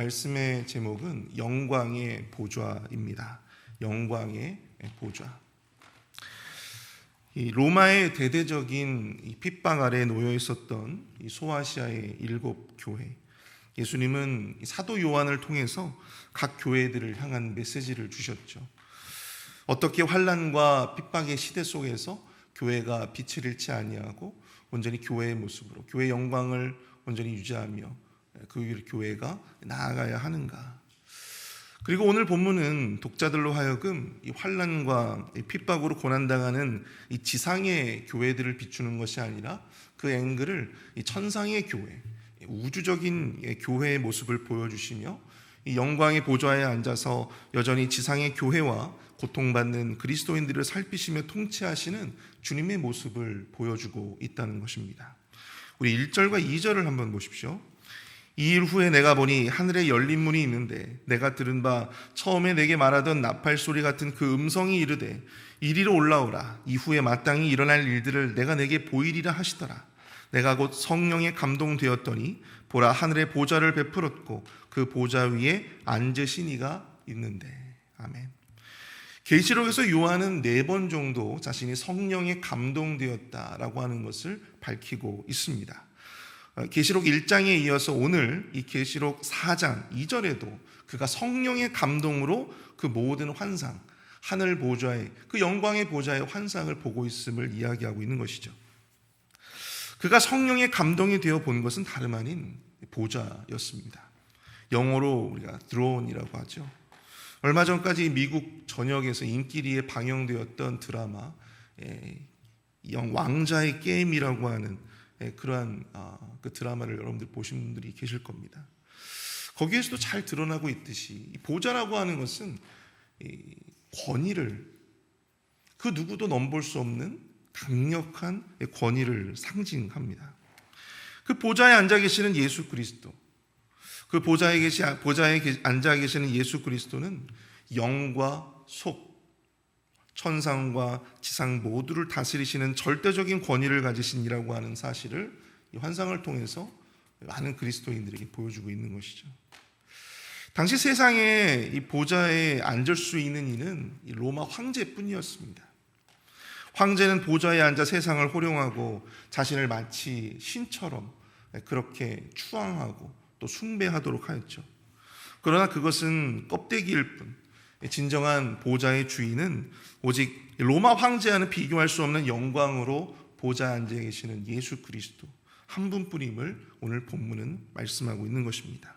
말씀의 제목은 영광의 보좌입니다. 영광의 보좌. 이 로마의 대대적인 이 핍박 아래에 놓여 있었던 이 소아시아의 7교회, 예수님은 사도 요한을 통해서 각 교회들을 향한 메시지를 주셨죠. 어떻게 환난과 핍박의 시대 속에서 교회가 빛을 잃지 아니하고 온전히 교회의 모습으로 교회의 영광을 온전히 유지하며 그 교회가 나아가야 하는가. 그리고 오늘 본문은 독자들로 하여금 이 환난과 이 핍박으로 고난당하는 이 지상의 교회들을 비추는 것이 아니라 그 앵글을 이 천상의 교회, 우주적인 교회의 모습을 보여주시며 이 영광의 보좌에 앉아서 여전히 지상의 교회와 고통받는 그리스도인들을 살피시며 통치하시는 주님의 모습을 보여주고 있다는 것입니다. 우리 1절과 2절을 한번 보십시오. 2일 후에 내가 보니 하늘에 열린 문이 있는데 내가 들은 바 처음에 내게 말하던 나팔 소리 같은 그 음성이 이르되 이리로 올라오라. 이후에 마땅히 일어날 일들을 내가 내게 보이리라 하시더라. 내가 곧 성령에 감동되었더니 보라, 하늘에 보좌를 베풀었고 그 보좌 위에 앉으신 이가 있는데. 아멘. 계시록에서 요한은 4번 정도 자신이 성령에 감동되었다라고 하는 것을 밝히고 있습니다. 계시록 1장에 이어서 오늘 이 계시록 4장 2절에도 그가 성령의 감동으로 그 모든 환상, 하늘 보좌의 그 영광의 보좌의 환상을 보고 있음을 이야기하고 있는 것이죠. 그가 성령의 감동이 되어 본 것은 다름 아닌 보좌였습니다. 영어로 우리가 드론이라고 하죠. 얼마 전까지 미국 전역에서 인기리에 방영되었던 드라마 왕자의 게임이라고 하는 그러한 그 드라마를 여러분들 보신 분들이 계실 겁니다. 거기에서도 잘 드러나고 있듯이 보좌라고 하는 것은 권위를, 그 누구도 넘볼 수 없는 강력한 권위를 상징합니다. 그 보좌에 앉아 계시는 예수 그리스도, 그 보좌에 앉아 계시는 예수 그리스도는 영과 속, 천상과 지상 모두를 다스리시는 절대적인 권위를 가지신 이라고 하는 사실을 이 환상을 통해서 많은 그리스도인들에게 보여주고 있는 것이죠. 당시 세상에 이 보좌에 앉을 수 있는 이는 이 로마 황제뿐이었습니다. 황제는 보좌에 앉아 세상을 호령하고 자신을 마치 신처럼 그렇게 추앙하고 또 숭배하도록 하였죠. 그러나 그것은 껍데기일 뿐, 진정한 보좌의 주인은 오직 로마 황제와는 비교할 수 없는 영광으로 보좌에 앉아 계시는 예수 그리스도 한 분뿐임을 오늘 본문은 말씀하고 있는 것입니다.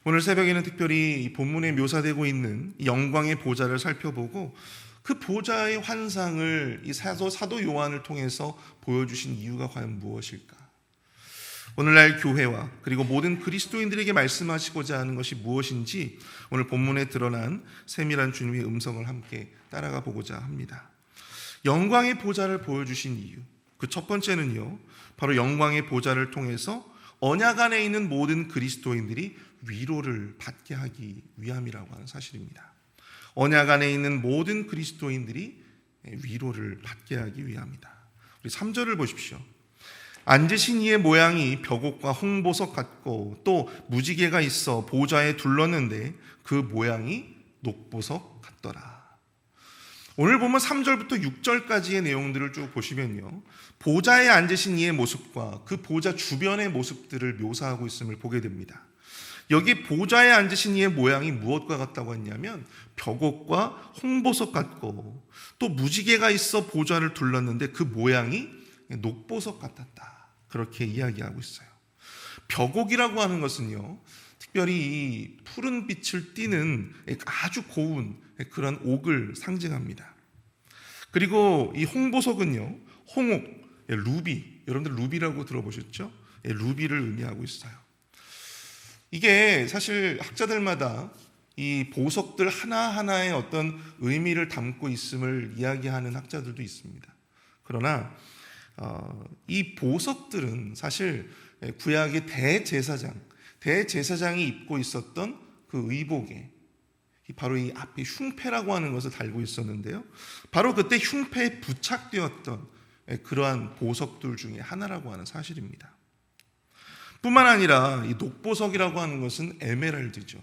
오늘 새벽에는 특별히 이 본문에 묘사되고 있는 영광의 보좌를 살펴보고 그 보좌의 환상을 이 사도 요한을 통해서 보여주신 이유가 과연 무엇일까? 오늘날 교회와 그리고 모든 그리스도인들에게 말씀하시고자 하는 것이 무엇인지 오늘 본문에 드러난 세밀한 주님의 음성을 함께 따라가 보고자 합니다. 영광의 보좌를 보여주신 이유, 그 첫 번째는요, 바로 영광의 보좌를 통해서 언약 안에 있는 모든 그리스도인들이 위로를 받게 하기 위함이라고 하는 사실입니다. 언약 안에 있는 모든 그리스도인들이 위로를 받게 하기 위함이다. 우리 3절을 보십시오. 앉으신 이의 모양이 벽옥과 홍보석 같고 또 무지개가 있어 보좌에 둘렀는데 그 모양이 녹보석 같더라. 오늘 보면 3절부터 6절까지의 내용들을 쭉 보시면요, 보좌에 앉으신 이의 모습과 그 보좌 주변의 모습들을 묘사하고 있음을 보게 됩니다. 여기 보좌에 앉으신 이의 모양이 무엇과 같다고 했냐면 벽옥과 홍보석 같고 또 무지개가 있어 보좌를 둘렀는데 그 모양이 녹보석 같았다. 그렇게 이야기하고 있어요. 벽옥이라고 하는 것은요, 특별히 이 푸른 빛을 띠는 아주 고운 그런 옥을 상징합니다. 그리고 이 홍보석은요, 홍옥, 루비, 여러분들 루비라고 들어보셨죠? 루비를 의미하고 있어요. 이게 사실 학자들마다 이 보석들 하나하나의 어떤 의미를 담고 있음을 이야기하는 학자들도 있습니다. 그러나 이 보석들은 사실 구약의 대제사장이 입고 있었던 그 의복에 바로 이 앞에 흉패라고 하는 것을 달고 있었는데요, 바로 그때 흉패에 부착되었던 그러한 보석들 중에 하나라고 하는 사실입니다. 뿐만 아니라 이 녹보석이라고 하는 것은 에메랄드죠.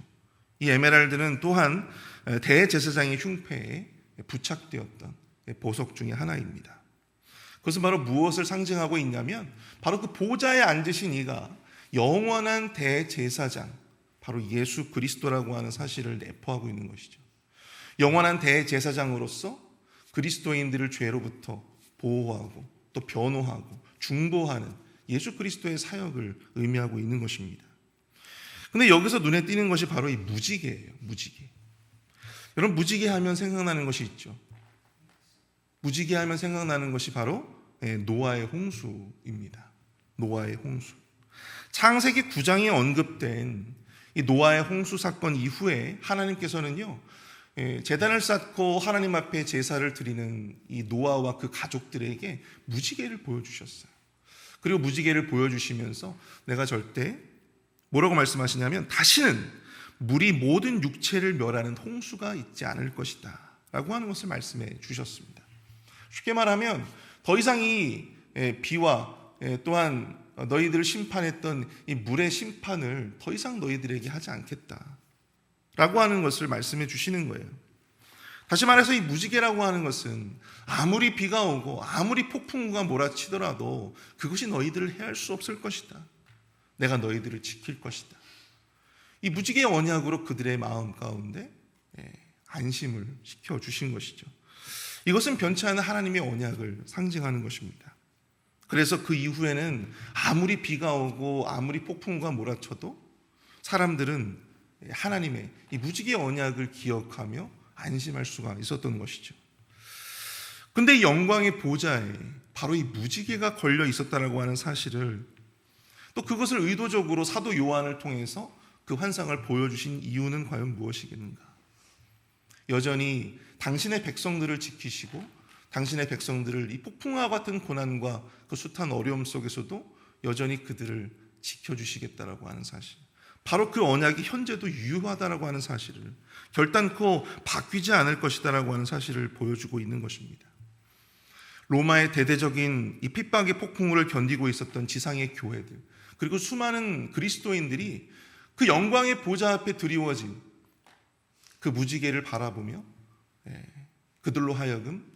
이 에메랄드는 또한 대제사장의 흉패에 부착되었던 보석 중에 하나입니다. 그것은 바로 무엇을 상징하고 있냐면 바로 그 보좌에 앉으신 이가 영원한 대제사장, 바로 예수 그리스도라고 하는 사실을 내포하고 있는 것이죠. 영원한 대제사장으로서 그리스도인들을 죄로부터 보호하고 또 변호하고 중보하는 예수 그리스도의 사역을 의미하고 있는 것입니다. 근데 여기서 눈에 띄는 것이 바로 이 무지개예요. 무지개. 여러분, 무지개 하면 생각나는 것이 있죠. 무지개 하면 생각나는 것이 바로 노아의 홍수입니다. 노아의 홍수. 창세기 9장에 언급된 이 노아의 홍수 사건 이후에 하나님께서는요, 제단을 쌓고 하나님 앞에 제사를 드리는 이 노아와 그 가족들에게 무지개를 보여주셨어요. 그리고 무지개를 보여주시면서 내가 절대 뭐라고 말씀하시냐면 다시는 물이 모든 육체를 멸하는 홍수가 있지 않을 것이다 라고 하는 것을 말씀해 주셨습니다. 쉽게 말하면 더 이상 이 비와 또한 너희들을 심판했던 이 물의 심판을 더 이상 너희들에게 하지 않겠다 라고 하는 것을 말씀해 주시는 거예요. 다시 말해서 이 무지개라고 하는 것은 아무리 비가 오고 아무리 폭풍우가 몰아치더라도 그것이 너희들을 해할 수 없을 것이다. 내가 너희들을 지킬 것이다. 이 무지개의 언약으로 그들의 마음 가운데 안심을 시켜주신 것이죠. 이것은 변치 않은 하나님의 언약을 상징하는 것입니다. 그래서 그 이후에는 아무리 비가 오고 아무리 폭풍우가 몰아쳐도 사람들은 하나님의 이 무지개의 언약을 기억하며 안심할 수가 있었던 것이죠. 근데 이 영광의 보좌에 바로 이 무지개가 걸려 있었다라고 하는 사실을, 또 그것을 의도적으로 사도 요한을 통해서 그 환상을 보여주신 이유는 과연 무엇이겠는가? 여전히 당신의 백성들을 지키시고 당신의 백성들을 이 폭풍과 같은 고난과 그 숱한 어려움 속에서도 여전히 그들을 지켜주시겠다라고 하는 사실, 바로 그 언약이 현재도 유효하다라고 하는 사실을, 결단코 바뀌지 않을 것이다라고 하는 사실을 보여주고 있는 것입니다. 로마의 대대적인 이 핍박의 폭풍우를 견디고 있었던 지상의 교회들, 그리고 수많은 그리스도인들이 그 영광의 보좌 앞에 드리워진 그 무지개를 바라보며 그들로 하여금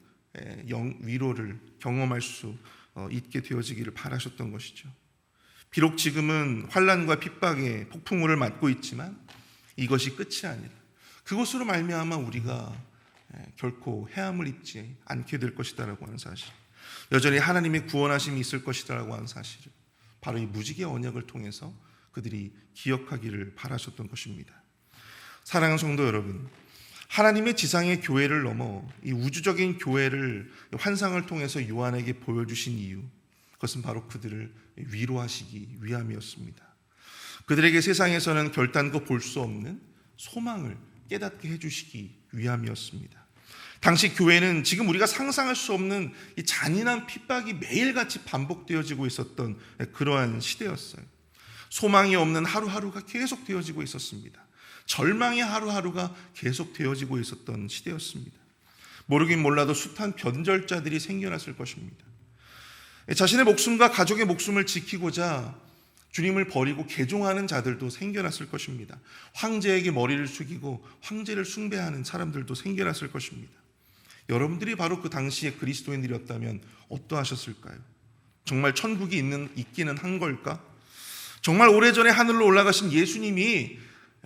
위로를 경험할 수 있게 되어지기를 바라셨던 것이죠. 비록 지금은 환난과 핍박의 폭풍우를 맞고 있지만 이것이 끝이 아니라 그것으로 말미암아 우리가 결코 해함을 입지 않게 될 것이다라고 하는 사실, 여전히 하나님의 구원하심이 있을 것이다라고 하는 사실을 바로 이 무지개 언약을 통해서 그들이 기억하기를 바라셨던 것입니다. 사랑하는 성도 여러분, 하나님의 지상의 교회를 넘어 이 우주적인 교회를 환상을 통해서 요한에게 보여주신 이유, 그것은 바로 그들을 위로하시기 위함이었습니다. 그들에게 세상에서는 결단코 볼 수 없는 소망을 깨닫게 해주시기 위함이었습니다. 당시 교회는 지금 우리가 상상할 수 없는 이 잔인한 핍박이 매일같이 반복되어지고 있었던 그러한 시대였어요. 소망이 없는 하루하루가 계속 되어지고 있었습니다. 절망의 하루하루가 계속 되어지고 있었던 시대였습니다. 모르긴 몰라도 숱한 변절자들이 생겨났을 것입니다. 자신의 목숨과 가족의 목숨을 지키고자 주님을 버리고 개종하는 자들도 생겨났을 것입니다. 황제에게 머리를 숙이고 황제를 숭배하는 사람들도 생겨났을 것입니다. 여러분들이 바로 그 당시에 그리스도인들이었다면 어떠하셨을까요? 정말 천국이 있기는 한 걸까? 정말 오래전에 하늘로 올라가신 예수님이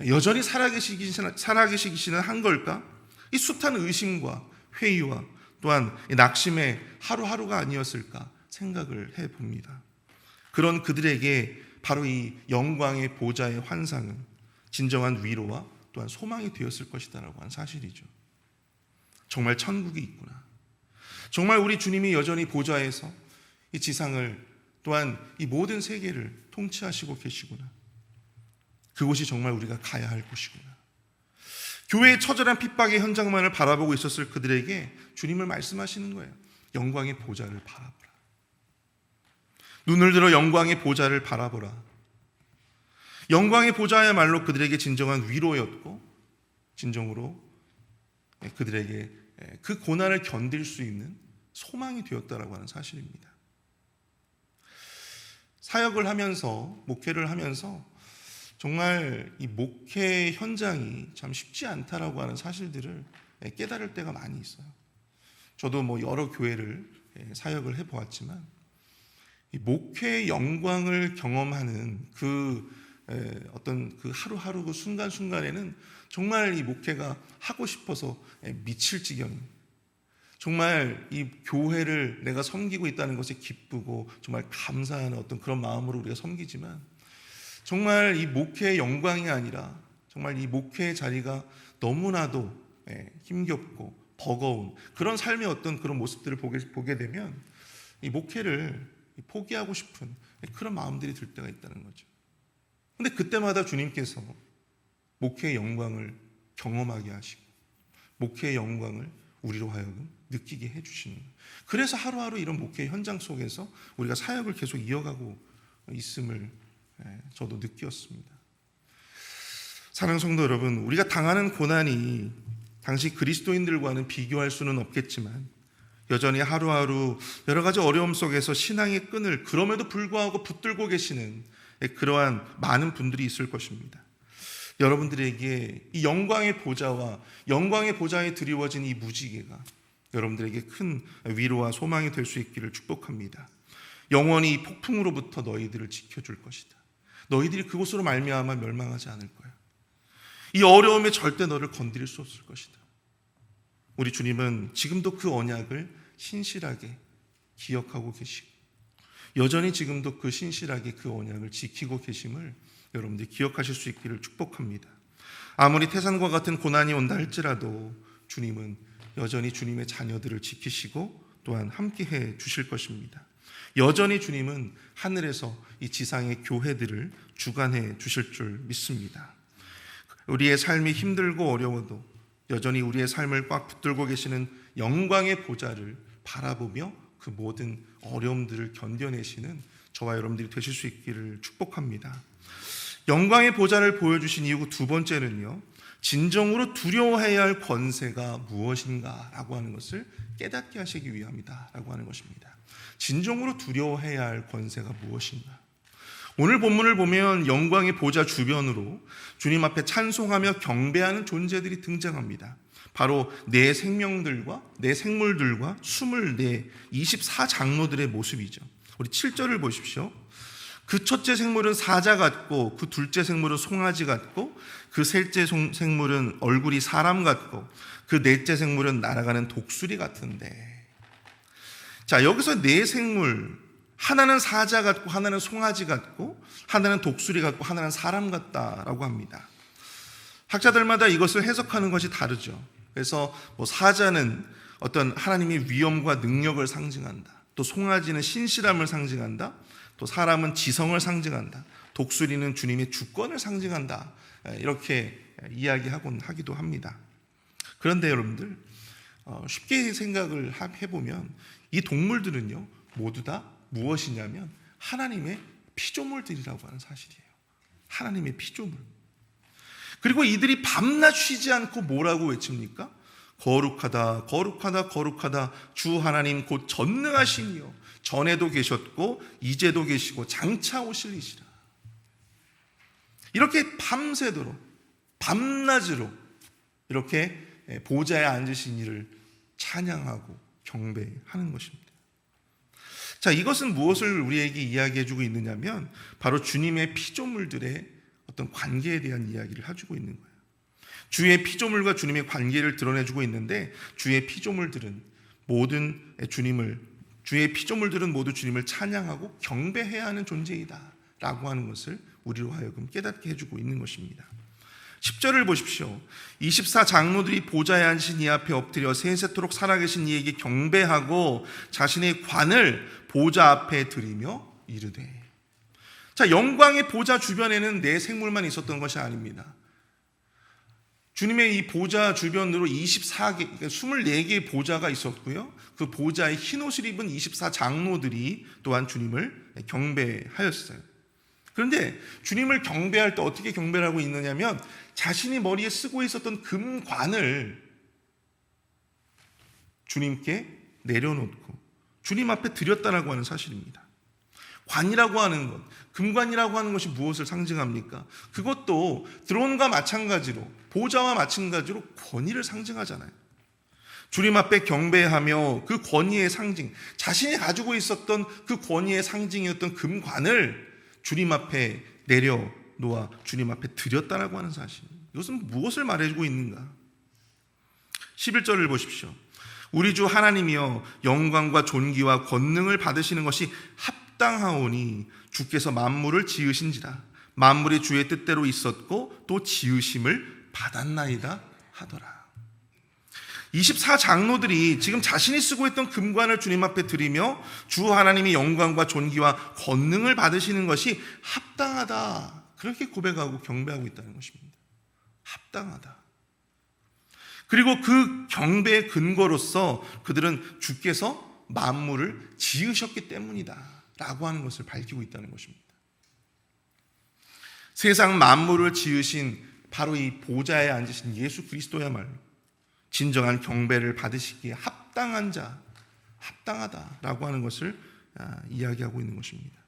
여전히 살아계시기는 한 걸까? 이 숱한 의심과 회의와 또한 낙심의 하루하루가 아니었을까 생각을 해봅니다. 그런 그들에게 바로 이 영광의 보좌의 환상은 진정한 위로와 또한 소망이 되었을 것이다라고 하는 사실이죠. 정말 천국이 있구나. 정말 우리 주님이 여전히 보좌에서 이 지상을 또한 이 모든 세계를 통치하시고 계시구나. 그곳이 정말 우리가 가야 할 곳이구나. 교회의 처절한 핍박의 현장만을 바라보고 있었을 그들에게 주님을 말씀하시는 거예요. 영광의 보좌를 바라보라. 눈을 들어 영광의 보좌를 바라보라. 영광의 보좌야말로 그들에게 진정한 위로였고 진정으로 그들에게 그 고난을 견딜 수 있는 소망이 되었다라고 하는 사실입니다. 사역을 하면서, 목회를 하면서 정말 이 목회 현장이 참 쉽지 않다라고 하는 사실들을 깨달을 때가 많이 있어요. 저도 여러 교회를 사역을 해보았지만 이 목회의 영광을 경험하는 어떤 그 하루하루 그 순간순간에는 정말 이 목회가 하고 싶어서 미칠 지경입니다. 정말 이 교회를 내가 섬기고 있다는 것에 기쁘고 정말 감사하는 어떤 그런 마음으로 우리가 섬기지만 정말 이 목회의 영광이 아니라 정말 이 목회의 자리가 너무나도 힘겹고 버거운 그런 삶의 어떤 그런 모습들을 보게 되면 이 목회를 포기하고 싶은 그런 마음들이 들 때가 있다는 거죠. 근데 그때마다 주님께서 목회의 영광을 경험하게 하시고 목회의 영광을 우리로 하여금 느끼게 해주시는 거예요. 그래서 하루하루 이런 목회 현장 속에서 우리가 사역을 계속 이어가고 있음을 저도 느꼈습니다. 사랑하는 성도 여러분, 우리가 당하는 고난이 당시 그리스도인들과는 비교할 수는 없겠지만 여전히 하루하루 여러 가지 어려움 속에서 신앙의 끈을 그럼에도 불구하고 붙들고 계시는 그러한 많은 분들이 있을 것입니다. 여러분들에게 이 영광의 보좌와 영광의 보좌에 드리워진 이 무지개가 여러분들에게 큰 위로와 소망이 될 수 있기를 축복합니다. 영원히 이 폭풍으로부터 너희들을 지켜줄 것이다. 너희들이 그곳으로 말미암아 멸망하지 않을 거야. 이 어려움에 절대 너를 건드릴 수 없을 것이다. 우리 주님은 지금도 그 언약을 신실하게 기억하고 계시고 여전히 지금도 그 신실하게 그 언약을 지키고 계심을 여러분들이 기억하실 수 있기를 축복합니다. 아무리 태산과 같은 고난이 온다 할지라도 주님은 여전히 주님의 자녀들을 지키시고 또한 함께해 주실 것입니다. 여전히 주님은 하늘에서 이 지상의 교회들을 주관해 주실 줄 믿습니다. 우리의 삶이 힘들고 어려워도 여전히 우리의 삶을 꽉 붙들고 계시는 영광의 보좌를 바라보며 그 모든 어려움들을 견뎌내시는 저와 여러분들이 되실 수 있기를 축복합니다. 영광의 보좌를 보여주신 이유 두 번째는요, 진정으로 두려워해야 할 권세가 무엇인가 라고 하는 것을 깨닫게 하시기 위함이다 라고 하는 것입니다. 진정으로 두려워해야 할 권세가 무엇인가. 오늘 본문을 보면 영광의 보좌 주변으로 주님 앞에 찬송하며 경배하는 존재들이 등장합니다. 바로 네 생명들과 네 생물들과 24장로들의 모습이죠. 우리 7절을 보십시오. 그 첫째 생물은 사자 같고 그 둘째 생물은 송아지 같고 그 셋째 생물은 얼굴이 사람 같고 그 넷째 생물은 날아가는 독수리 같은데. 자, 여기서 네 생물, 하나는 사자 같고 하나는 송아지 같고 하나는 독수리 같고 하나는 사람 같다라고 합니다. 학자들마다 이것을 해석하는 것이 다르죠. 그래서 사자는 어떤 하나님의 위엄과 능력을 상징한다. 또 송아지는 신실함을 상징한다. 또 사람은 지성을 상징한다. 독수리는 주님의 주권을 상징한다. 이렇게 이야기하기도 합니다. 그런데 여러분들 쉽게 생각을 해보면 이 동물들은요 모두 다 무엇이냐면 하나님의 피조물들이라고 하는 사실이에요. 하나님의 피조물. 그리고 이들이 밤낮 쉬지 않고 뭐라고 외칩니까? 거룩하다, 거룩하다, 거룩하다. 주 하나님 곧 전능하시니요. 전에도 계셨고 이제도 계시고 장차 오실 이시라. 이렇게 밤새도록 밤낮으로 이렇게 보좌에 앉으신 이를 찬양하고 경배하는 것입니다. 자, 이것은 무엇을 우리에게 이야기해주고 있느냐면 바로 주님의 피조물들의 어떤 관계에 대한 이야기를 해주고 있는 거예요. 주의 피조물과 주님의 관계를 드러내주고 있는데 주의 피조물들은 모두 주님을 찬양하고 경배해야 하는 존재이다 라고 하는 것을 우리로 하여금 깨닫게 해주고 있는 것입니다. 10절을 보십시오. 24장로들이 보좌에 앉으신 이 앞에 엎드려 세세토록 살아계신 이에게 경배하고 자신의 관을 보좌 앞에 드리며 이르되. 자, 영광의 보좌 주변에는 네 생물만 있었던 것이 아닙니다. 주님의 이 보좌 주변으로 24개의 보좌가 있었고요. 그 보좌에 흰옷을 입은 24장로들이 또한 주님을 경배하였어요. 그런데 주님을 경배할 때 어떻게 경배를 하고 있느냐면 자신이 머리에 쓰고 있었던 금관을 주님께 내려놓고 주님 앞에 드렸다라고 하는 사실입니다. 관이라고 하는 것, 금관이라고 하는 것이 무엇을 상징합니까? 그것도 드론과 마찬가지로, 보좌와 마찬가지로 권위를 상징하잖아요. 주님 앞에 경배하며 그 권위의 상징, 자신이 가지고 있었던 그 권위의 상징이었던 금관을 주님 앞에 내려놓아 주님 앞에 드렸다라고 하는 사실. 이것은 무엇을 말해주고 있는가? 11절을 보십시오. 우리 주 하나님이여 영광과 존귀와 권능을 받으시는 것이 합당하오니 주께서 만물을 지으신지라. 만물이 주의 뜻대로 있었고 또 지으심을 받았나이다 하더라. 24장로들이 지금 자신이 쓰고 있던 금관을 주님 앞에 드리며 주 하나님이 영광과 존귀와 권능을 받으시는 것이 합당하다, 그렇게 고백하고 경배하고 있다는 것입니다. 합당하다. 그리고 그 경배의 근거로서 그들은 주께서 만물을 지으셨기 때문이다 라고 하는 것을 밝히고 있다는 것입니다. 세상 만물을 지으신 바로 이 보좌에 앉으신 예수 그리스도야말로 진정한 경배를 받으시기에 합당한 자, 합당하다라고 하는 것을 이야기하고 있는 것입니다.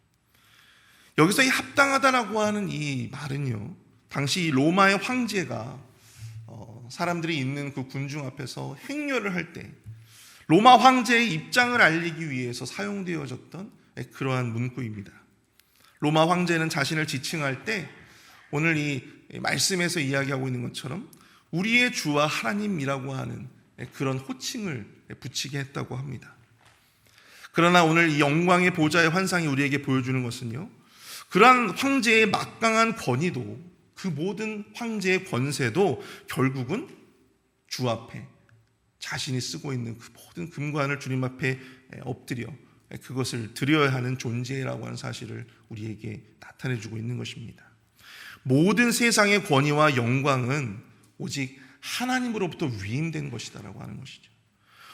여기서 이 합당하다라고 하는 이 말은요, 당시 로마의 황제가 사람들이 있는 그 군중 앞에서 행렬을 할 때 로마 황제의 입장을 알리기 위해서 사용되어졌던 그러한 문구입니다. 로마 황제는 자신을 지칭할 때 오늘 이 말씀에서 이야기하고 있는 것처럼 우리의 주와 하나님이라고 하는 그런 호칭을 붙이게 했다고 합니다. 그러나 오늘 이 영광의 보좌의 환상이 우리에게 보여주는 것은요, 그러한 황제의 막강한 권위도, 그 모든 황제의 권세도 결국은 주 앞에 자신이 쓰고 있는 그 모든 금관을 주님 앞에 엎드려 그것을 드려야 하는 존재라고 하는 사실을 우리에게 나타내주고 있는 것입니다. 모든 세상의 권위와 영광은 오직 하나님으로부터 위임된 것이다라고 하는 것이죠.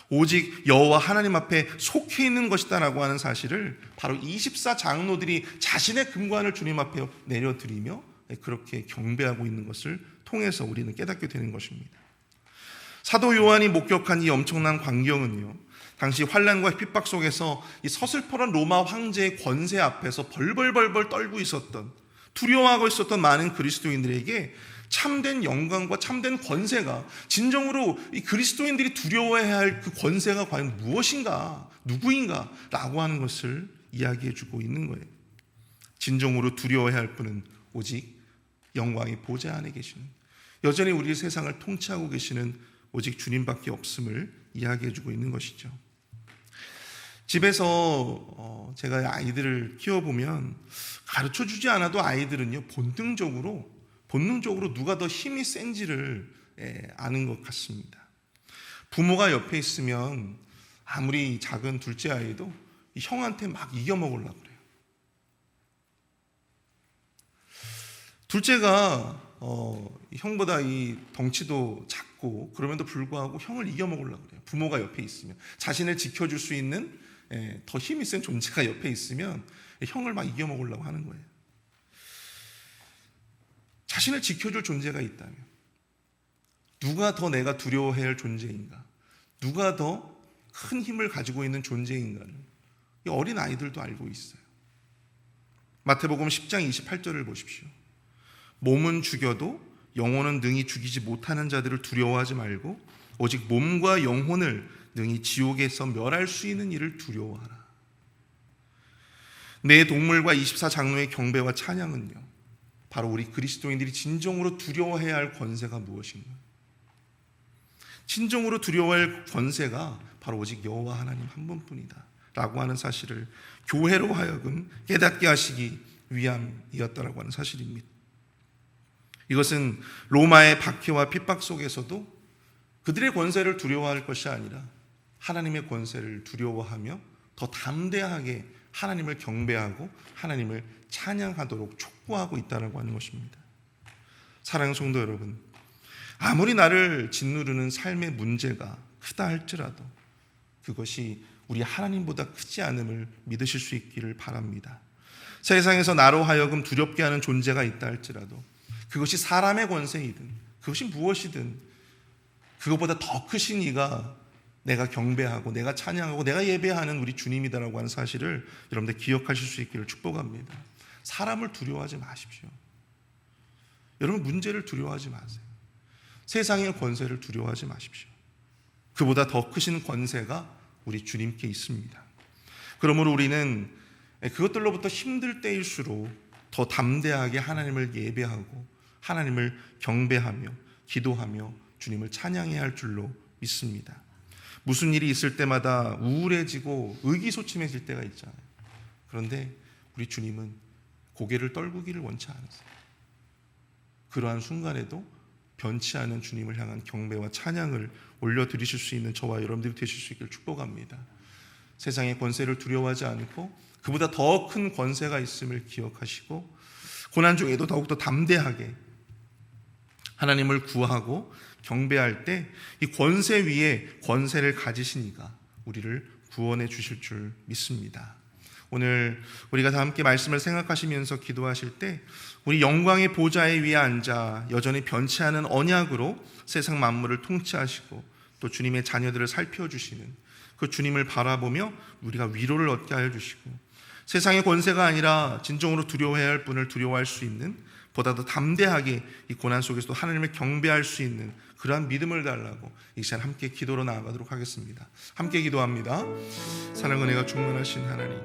오직 여호와 하나님 앞에 속해 있는 것이다라고 하는 사실을 바로 24장로들이 자신의 금관을 주님 앞에 내려드리며 그렇게 경배하고 있는 것을 통해서 우리는 깨닫게 되는 것입니다. 사도 요한이 목격한 이 엄청난 광경은요, 당시 환난과 핍박 속에서 이 서슬퍼런 로마 황제의 권세 앞에서 벌벌벌벌 떨고 있었던, 두려워하고 있었던 많은 그리스도인들에게 참된 영광과 참된 권세가, 진정으로 이 그리스도인들이 두려워해야 할 그 권세가 과연 무엇인가, 누구인가 라고 하는 것을 이야기해 주고 있는 거예요. 진정으로 두려워해야 할 분은 오직 영광의 보좌 안에 계시는, 여전히 우리 세상을 통치하고 계시는 오직 주님밖에 없음을 이야기해 주고 있는 것이죠. 집에서 제가 아이들을 키워보면 가르쳐 주지 않아도 아이들은요, 본능적으로 누가 더 힘이 센지를 아는 것 같습니다. 부모가 옆에 있으면 아무리 작은 둘째 아이도 형한테 막 이겨먹으려고 그래요. 둘째가 형보다 이 덩치도 작고 그럼에도 불구하고 형을 이겨먹으려고 그래요. 부모가 옆에 있으면, 자신을 지켜줄 수 있는 더 힘이 센 존재가 옆에 있으면 형을 막 이겨먹으려고 하는 거예요. 자신을 지켜줄 존재가 있다면 누가 더 내가 두려워해야 할 존재인가, 누가 더 큰 힘을 가지고 있는 존재인가를 이 어린 아이들도 알고 있어요. 마태복음 10장 28절을 보십시오. 몸은 죽여도 영혼은 능히 죽이지 못하는 자들을 두려워하지 말고 오직 몸과 영혼을 능히 지옥에서 멸할 수 있는 이를 두려워하라. 내 동물과 24장로의 경배와 찬양은요, 바로 우리 그리스도인들이 진정으로 두려워해야 할 권세가 무엇인가? 진정으로 두려워할 할 권세가 바로 오직 여호와 하나님 한 분뿐이다 라고 하는 사실을 교회로 하여금 깨닫게 하시기 위함이었다라고 하는 사실입니다. 이것은 로마의 박해와 핍박 속에서도 그들의 권세를 두려워할 것이 아니라 하나님의 권세를 두려워하며 더 담대하게 하나님을 경배하고 하나님을 찬양하도록 촉구하고 있다고 하는 것입니다. 사랑하는 성도 여러분, 아무리 나를 짓누르는 삶의 문제가 크다 할지라도 그것이 우리 하나님보다 크지 않음을 믿으실 수 있기를 바랍니다. 세상에서 나로 하여금 두렵게 하는 존재가 있다 할지라도 그것이 사람의 권세이든 그것이 무엇이든 그것보다 더 크신 이가 내가 경배하고 내가 찬양하고 내가 예배하는 우리 주님이다라고 하는 사실을 여러분들 기억하실 수 있기를 축복합니다. 사람을 두려워하지 마십시오. 여러분 문제를 두려워하지 마세요. 세상의 권세를 두려워하지 마십시오. 그보다 더 크신 권세가 우리 주님께 있습니다. 그러므로 우리는 그것들로부터 힘들 때일수록 더 담대하게 하나님을 예배하고 하나님을 경배하며 기도하며 주님을 찬양해야 할 줄로 믿습니다. 무슨 일이 있을 때마다 우울해지고 의기소침해질 때가 있잖아요. 그런데 우리 주님은 고개를 떨구기를 원치 않으세요. 그러한 순간에도 변치 않은 주님을 향한 경배와 찬양을 올려드리실 수 있는 저와 여러분들이 되실 수 있기를 축복합니다. 세상의 권세를 두려워하지 않고 그보다 더 큰 권세가 있음을 기억하시고 고난 중에도 더욱더 담대하게 하나님을 구하고 경배할 때 이 권세 위에 권세를 가지시니까 우리를 구원해 주실 줄 믿습니다. 오늘 우리가 다 함께 말씀을 생각하시면서 기도하실 때 우리 영광의 보좌에 위에 앉아 여전히 변치 않은 언약으로 세상 만물을 통치하시고 또 주님의 자녀들을 살펴주시는 그 주님을 바라보며 우리가 위로를 얻게 하여 주시고 세상의 권세가 아니라 진정으로 두려워해야 할 분을 두려워할 수 있는 보다 더 담대하게 이 고난 속에서도 하나님을 경배할 수 있는 그러한 믿음을 달라고 이 시간 함께 기도로 나아가도록 하겠습니다. 함께 기도합니다. 사랑 은혜가 충만하신 하나님,